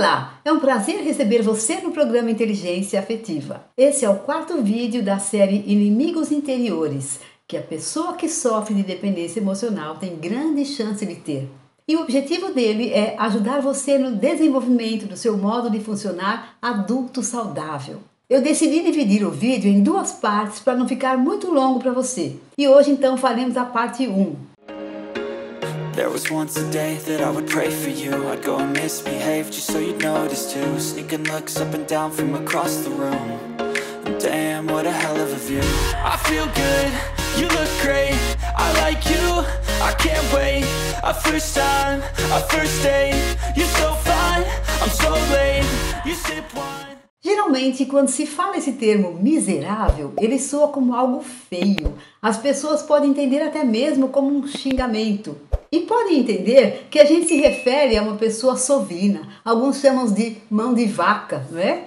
Olá, é um prazer receber você no programa Inteligência Afetiva. Esse é o quarto vídeo da série Inimigos Interiores, que a pessoa que sofre de dependência emocional tem grande chance de ter. E o objetivo dele é ajudar você no desenvolvimento do seu modo de funcionar adulto saudável. Eu decidi dividir o vídeo em duas partes para não ficar muito longo para você. E hoje então faremos a parte 1. There was once a day that I would pray for you. I'd go and misbehave just so you'd notice too. Sneaking looks up and down from across the room. And damn, what a hell of a view. I feel good, you look great. I like you, I can't wait. A first time, a first date. You're so fine, I'm so late. You sip wine. Geralmente, quando se fala esse termo miserável, ele soa como algo feio. As pessoas podem entender até mesmo como um xingamento. E podem entender que a gente se refere a uma pessoa sovina. Alguns chamam de mão de vaca, não é?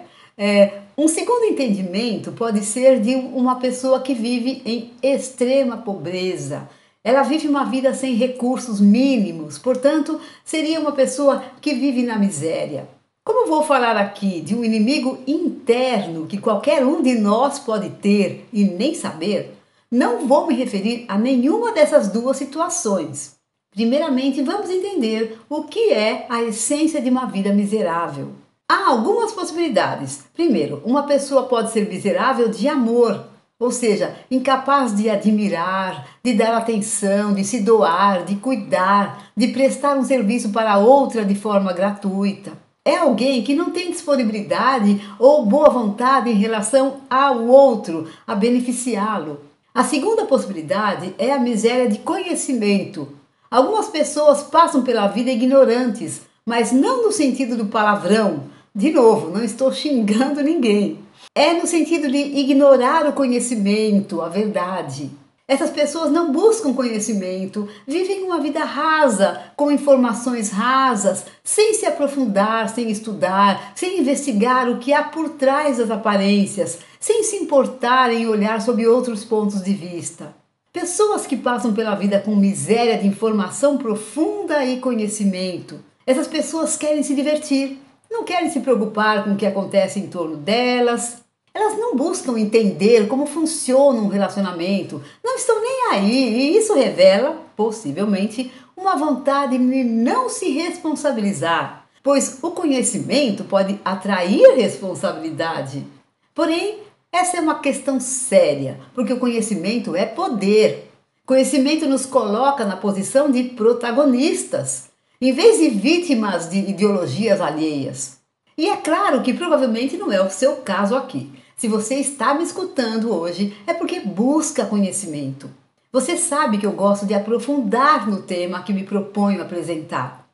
Um segundo entendimento pode ser de uma pessoa que vive em extrema pobreza. Ela vive uma vida sem recursos mínimos, portanto, seria uma pessoa que vive na miséria. Como vou falar aqui de um inimigo interno que qualquer um de nós pode ter e nem saber, não vou me referir a nenhuma dessas duas situações. Primeiramente, vamos entender o que é a essência de uma vida miserável. Há algumas possibilidades. Primeiro, uma pessoa pode ser miserável de amor, ou seja, incapaz de admirar, de dar atenção, de se doar, de cuidar, de prestar um serviço para outra de forma gratuita. É alguém que não tem disponibilidade ou boa vontade em relação ao outro, a beneficiá-lo. A segunda possibilidade é a miséria de conhecimento. Algumas pessoas passam pela vida ignorantes, mas não no sentido do palavrão. De novo, não estou xingando ninguém. É no sentido de ignorar o conhecimento, a verdade. Essas pessoas não buscam conhecimento, vivem uma vida rasa, com informações rasas, sem se aprofundar, sem estudar, sem investigar o que há por trás das aparências, sem se importar em olhar sob outros pontos de vista. Pessoas que passam pela vida com miséria de informação profunda e conhecimento. Essas pessoas querem se divertir, não querem se preocupar com o que acontece em torno delas. Elas não buscam entender como funciona um relacionamento, não estão nem aí, e isso revela, possivelmente, uma vontade de não se responsabilizar, pois o conhecimento pode atrair responsabilidade. Porém, essa é uma questão séria, porque o conhecimento é poder. Conhecimento nos coloca na posição de protagonistas, em vez de vítimas de ideologias alheias. E é claro que provavelmente não é o seu caso aqui. Se você está me escutando hoje, é porque busca conhecimento. Você sabe que eu gosto de aprofundar no tema que me proponho apresentar.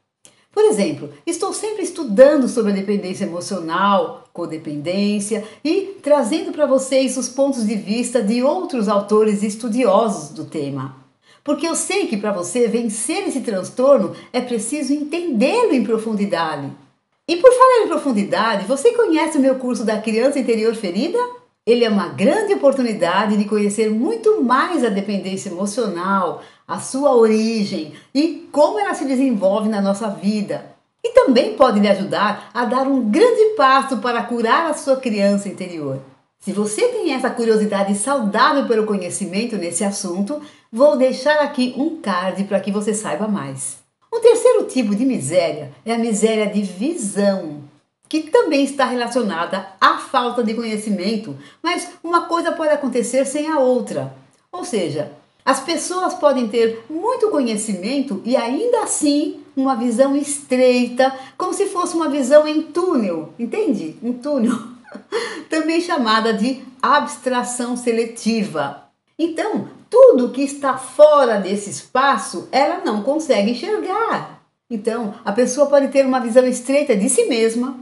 Por exemplo, estou sempre estudando sobre a dependência emocional, codependência e trazendo para vocês os pontos de vista de outros autores estudiosos do tema. Porque eu sei que para você vencer esse transtorno é preciso entendê-lo em profundidade. E por falar em profundidade, você conhece o meu curso da Criança Interior Ferida? Ele é uma grande oportunidade de conhecer muito mais a dependência emocional, a sua origem e como ela se desenvolve na nossa vida. E também pode lhe ajudar a dar um grande passo para curar a sua criança interior. Se você tem essa curiosidade saudável pelo conhecimento nesse assunto, vou deixar aqui um card para que você saiba mais. Um terceiro tipo de miséria é a miséria de visão, que também está relacionada à falta de conhecimento, mas uma coisa pode acontecer sem a outra. Ou seja, as pessoas podem ter muito conhecimento e ainda assim uma visão estreita, como se fosse uma visão em túnel, entende? Um túnel, também chamada de abstração seletiva. Então, tudo que está fora desse espaço, ela não consegue enxergar. Então, a pessoa pode ter uma visão estreita de si mesma,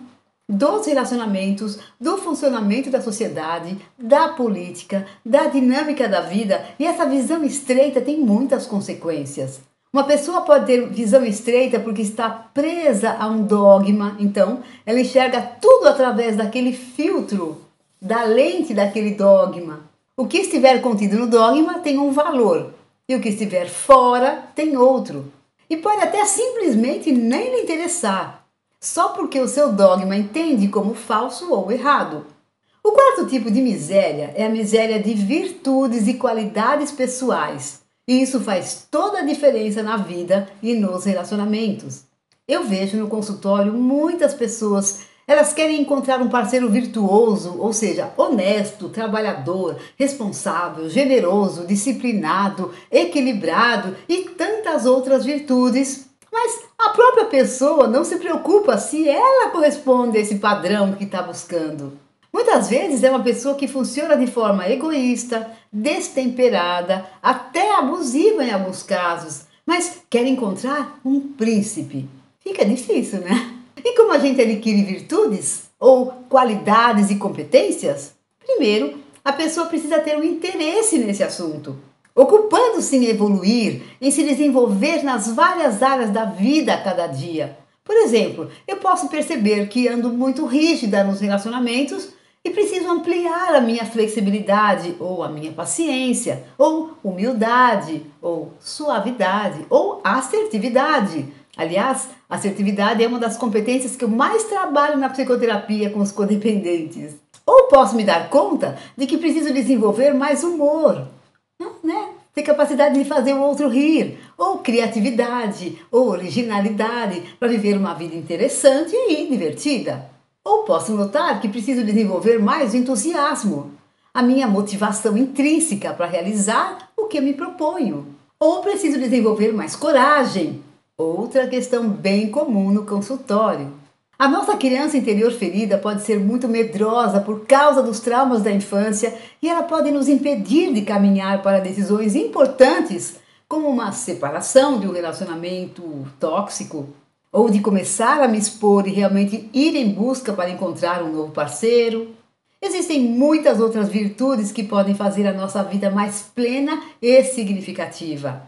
dos relacionamentos, do funcionamento da sociedade, da política, da dinâmica da vida, e essa visão estreita tem muitas consequências. Uma pessoa pode ter visão estreita porque está presa a um dogma, então ela enxerga tudo através daquele filtro, da lente daquele dogma. O que estiver contido no dogma tem um valor, e o que estiver fora tem outro. E pode até simplesmente nem lhe interessar. só porque o seu dogma entende como falso ou errado. O quarto tipo de miséria é a miséria de virtudes e qualidades pessoais. E isso faz toda a diferença na vida e nos relacionamentos. Eu vejo no consultório muitas pessoas, elas querem encontrar um parceiro virtuoso, ou seja, honesto, trabalhador, responsável, generoso, disciplinado, equilibrado e tantas outras virtudes. Mas a própria pessoa não se preocupa se ela corresponde a esse padrão que está buscando. Muitas vezes é uma pessoa que funciona de forma egoísta, destemperada, até abusiva em alguns casos, mas quer encontrar um príncipe. Fica difícil, né? E como a gente adquire virtudes ou qualidades e competências? Primeiro, a pessoa precisa ter um interesse nesse assunto, ocupando-se em evoluir, em se desenvolver nas várias áreas da vida a cada dia. Por exemplo, eu posso perceber que ando muito rígida nos relacionamentos e preciso ampliar a minha flexibilidade, ou a minha paciência, ou humildade, ou suavidade, ou assertividade. Aliás, assertividade é uma das competências que eu mais trabalho na psicoterapia com os codependentes. Ou posso me dar conta de que preciso desenvolver mais humor, né? Ter capacidade de fazer o outro rir, ou criatividade, ou originalidade, para viver uma vida interessante e divertida. Ou posso notar que preciso desenvolver mais o entusiasmo, a minha motivação intrínseca para realizar o que eu me proponho. Ou preciso desenvolver mais coragem, outra questão bem comum no consultório. A nossa criança interior ferida pode ser muito medrosa por causa dos traumas da infância e ela pode nos impedir de caminhar para decisões importantes, como uma separação de um relacionamento tóxico, ou de começar a me expor e realmente ir em busca para encontrar um novo parceiro. Existem muitas outras virtudes que podem fazer a nossa vida mais plena e significativa.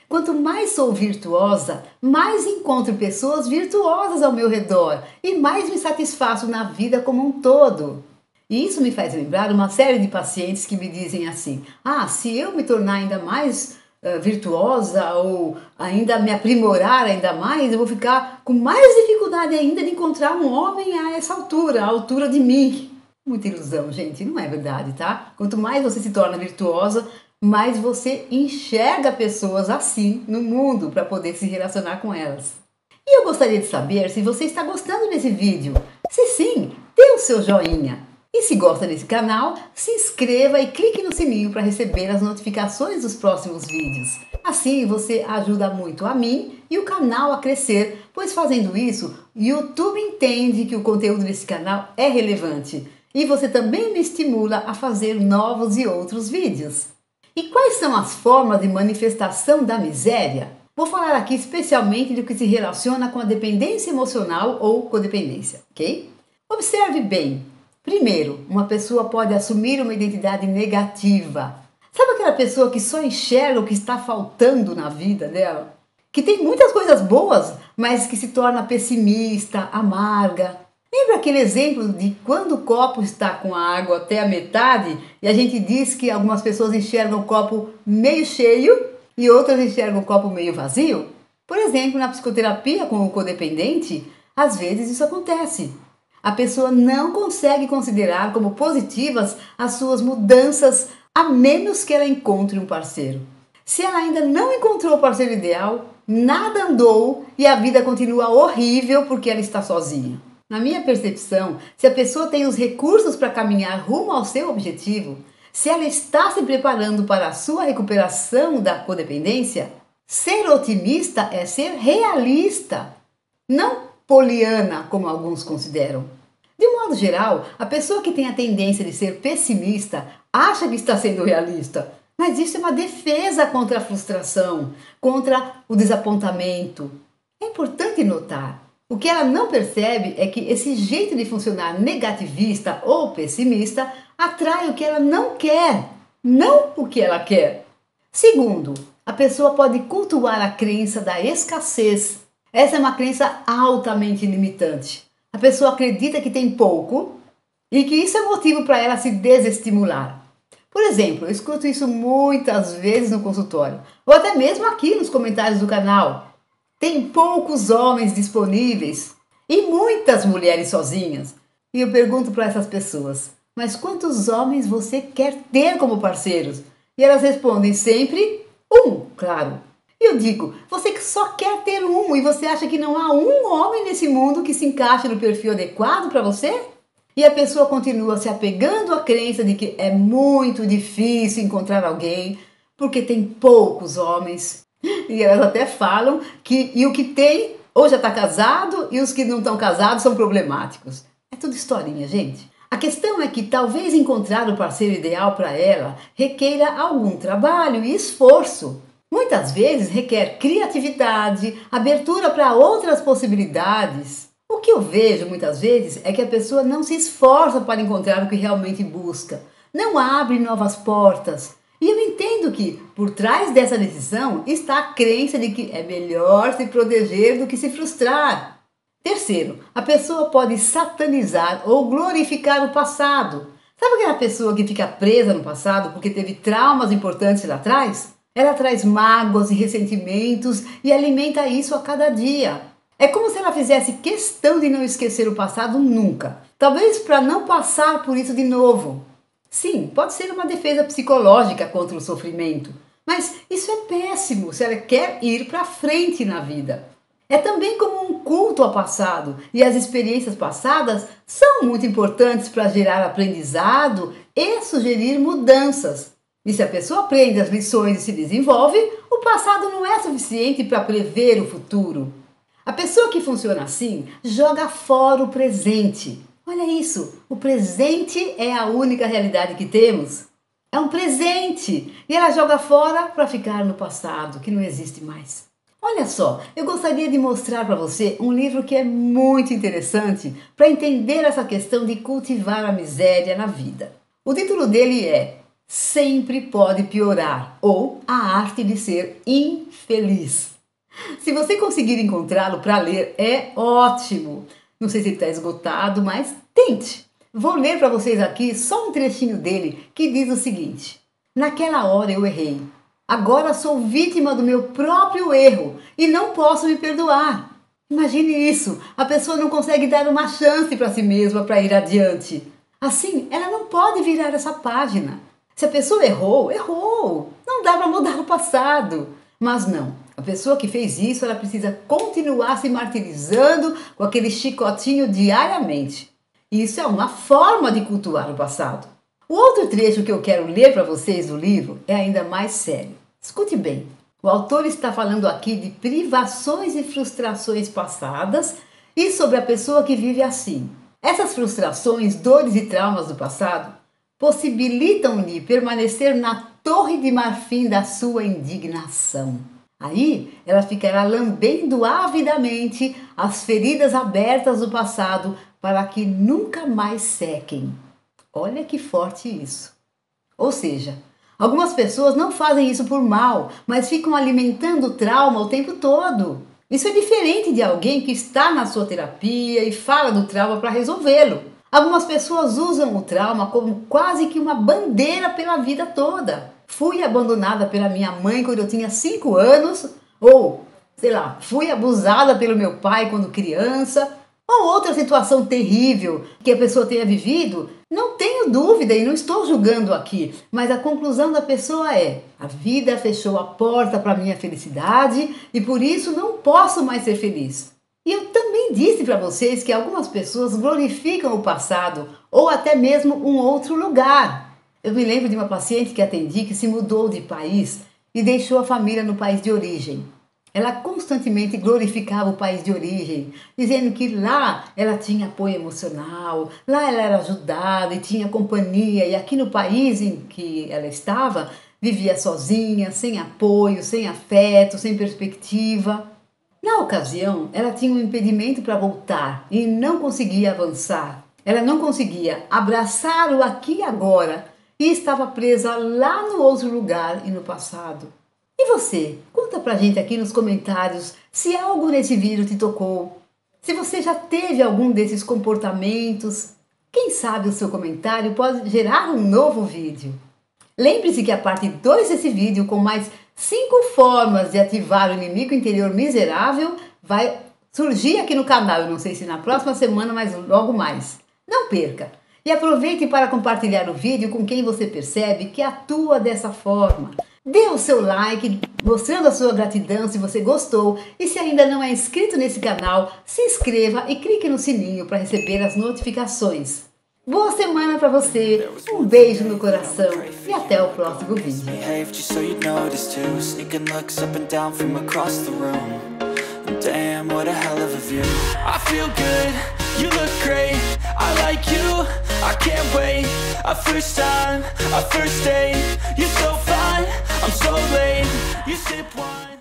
Quanto mais sou virtuosa, mais encontro pessoas virtuosas ao meu redor e mais me satisfaço na vida como um todo. E isso me faz lembrar uma série de pacientes que me dizem assim: se eu me tornar ainda mais virtuosa ou ainda me aprimorar ainda mais, eu vou ficar com mais dificuldade ainda de encontrar um homem a essa altura, à altura de mim. Muita ilusão, gente, não é verdade, tá? Quanto mais você se torna virtuosa, mais você enxerga pessoas assim no mundo para poder se relacionar com elas. E eu gostaria de saber se você está gostando desse vídeo. Se sim, dê o seu joinha. E se gosta desse canal, se inscreva e clique no sininho para receber as notificações dos próximos vídeos. Assim você ajuda muito a mim e o canal a crescer, pois fazendo isso, o YouTube entende que o conteúdo desse canal é relevante. E você também me estimula a fazer novos e outros vídeos. E quais são as formas de manifestação da miséria? Vou falar aqui especialmente do que se relaciona com a dependência emocional ou codependência, ok? Observe bem. Primeiro, uma pessoa pode assumir uma identidade negativa. Sabe aquela pessoa que só enxerga o que está faltando na vida dela? Que tem muitas coisas boas, mas que se torna pessimista, amarga. Lembra aquele exemplo de quando o copo está com a água até a metade e a gente diz que algumas pessoas enxergam o copo meio cheio e outras enxergam o copo meio vazio? Por exemplo, na psicoterapia com o codependente, às vezes isso acontece. A pessoa não consegue considerar como positivas as suas mudanças a menos que ela encontre um parceiro. Se ela ainda não encontrou o parceiro ideal, nada andou e a vida continua horrível porque ela está sozinha. Na minha percepção, se a pessoa tem os recursos para caminhar rumo ao seu objetivo, se ela está se preparando para a sua recuperação da codependência, ser otimista é ser realista, não poliana, como alguns consideram. De modo geral, a pessoa que tem a tendência de ser pessimista acha que está sendo realista, mas isso é uma defesa contra a frustração, contra o desapontamento. É importante notar, o que ela não percebe é que esse jeito de funcionar negativista ou pessimista atrai o que ela não quer, não o que ela quer. Segundo, a pessoa pode cultuar a crença da escassez. Essa é uma crença altamente limitante. A pessoa acredita que tem pouco e que isso é motivo para ela se desestimular. Por exemplo, eu escuto isso muitas vezes no consultório, ou até mesmo aqui nos comentários do canal. Tem poucos homens disponíveis. e muitas mulheres sozinhas. E eu pergunto para essas pessoas, mas quantos homens você quer ter como parceiros? E elas respondem sempre, um, claro. E eu digo, você que só quer ter um e você acha que não há um homem nesse mundo que se encaixe no perfil adequado para você? E a pessoa continua se apegando à crença de que é muito difícil encontrar alguém, porque tem poucos homens. E elas até falam que o que tem ou já está casado e os que não estão casados são problemáticos. É tudo historinha, gente. A questão é que talvez encontrar o parceiro ideal para ela requeira algum trabalho e esforço. Muitas vezes requer criatividade, abertura para outras possibilidades. O que eu vejo muitas vezes é que a pessoa não se esforça para encontrar o que realmente busca, não abre novas portas. E eu entendo que, por trás dessa decisão, está a crença de que é melhor se proteger do que se frustrar. Terceiro, a pessoa pode satanizar ou glorificar o passado. Sabe aquela pessoa que fica presa no passado porque teve traumas importantes lá atrás? Ela traz mágoas e ressentimentos e alimenta isso a cada dia. É como se ela fizesse questão de não esquecer o passado nunca. Talvez para não passar por isso de novo. Sim, pode ser uma defesa psicológica contra o sofrimento, mas isso é péssimo se ela quer ir para frente na vida. É também como um culto ao passado, e as experiências passadas são muito importantes para gerar aprendizado e sugerir mudanças. E se a pessoa aprende as lições e se desenvolve, o passado não é suficiente para prever o futuro. A pessoa que funciona assim joga fora o presente. Olha isso, o presente é a única realidade que temos. É um presente e ela joga fora para ficar no passado, que não existe mais. Olha só, eu gostaria de mostrar para você um livro que é muito interessante para entender essa questão de cultivar a miséria na vida. O título dele é Sempre Pode Piorar, ou A Arte de Ser Infeliz. Se você conseguir encontrá-lo para ler, é ótimo. Não sei se ele está esgotado, mas tente. Vou ler para vocês aqui só um trechinho dele que diz o seguinte: naquela hora eu errei. Agora sou vítima do meu próprio erro e não posso me perdoar. Imagine isso, a pessoa não consegue dar uma chance para si mesma para ir adiante. Assim, ela não pode virar essa página. Se a pessoa errou, errou. Não dá para mudar o passado. Mas não, a pessoa que fez isso, ela precisa continuar se martirizando com aquele chicotinho diariamente. Isso é uma forma de cultuar o passado. O outro trecho que eu quero ler para vocês do livro é ainda mais sério. Escute bem, o autor está falando aqui de privações e frustrações passadas e sobre a pessoa que vive assim. Essas frustrações, dores e traumas do passado possibilitam-lhe permanecer na torre de marfim da sua indignação. Aí ela ficará lambendo avidamente as feridas abertas do passado para que nunca mais sequem. Olha que forte isso. Ou seja, algumas pessoas não fazem isso por mal, mas ficam alimentando o trauma o tempo todo. Isso é diferente de alguém que está na sua terapia e fala do trauma para resolvê-lo. Algumas pessoas usam o trauma como quase que uma bandeira pela vida toda. Fui abandonada pela minha mãe quando eu tinha 5 anos, ou, sei lá, fui abusada pelo meu pai quando criança, ou outra situação terrível que a pessoa tenha vivido. Não tenho dúvida e não estou julgando aqui, mas a conclusão da pessoa é: a vida fechou a porta para a minha felicidade e por isso não posso mais ser feliz. E eu também disse para vocês que algumas pessoas glorificam o passado ou até mesmo um outro lugar. Eu me lembro de uma paciente que atendi que se mudou de país e deixou a família no país de origem. Ela constantemente glorificava o país de origem, dizendo que lá ela tinha apoio emocional, lá ela era ajudada e tinha companhia, e aqui no país em que ela estava, vivia sozinha, sem apoio, sem afeto, sem perspectiva. Na ocasião, ela tinha um impedimento para voltar e não conseguia avançar. Ela não conseguia abraçar o aqui e agora e estava presa lá no outro lugar e no passado. E você? Conta pra gente aqui nos comentários se algo nesse vídeo te tocou. Se você já teve algum desses comportamentos, quem sabe o seu comentário pode gerar um novo vídeo. Lembre-se que a parte 2 desse vídeo, com mais 5 formas de ativar o inimigo interior miserável, vai surgir aqui no canal. Eu não sei se na próxima semana, mas logo mais. Não perca! E aproveite para compartilhar o vídeo com quem você percebe que atua dessa forma. Dê o seu like, mostrando a sua gratidão se você gostou. E se ainda não é inscrito nesse canal, se inscreva e clique no sininho para receber as notificações. Boa semana para você, um beijo no coração e até o próximo vídeo. Damn, what a hell of a view. I feel good, you look great, I like you, I can't wait. A first time, a first date, you're so fine, I'm so late. You sip wine.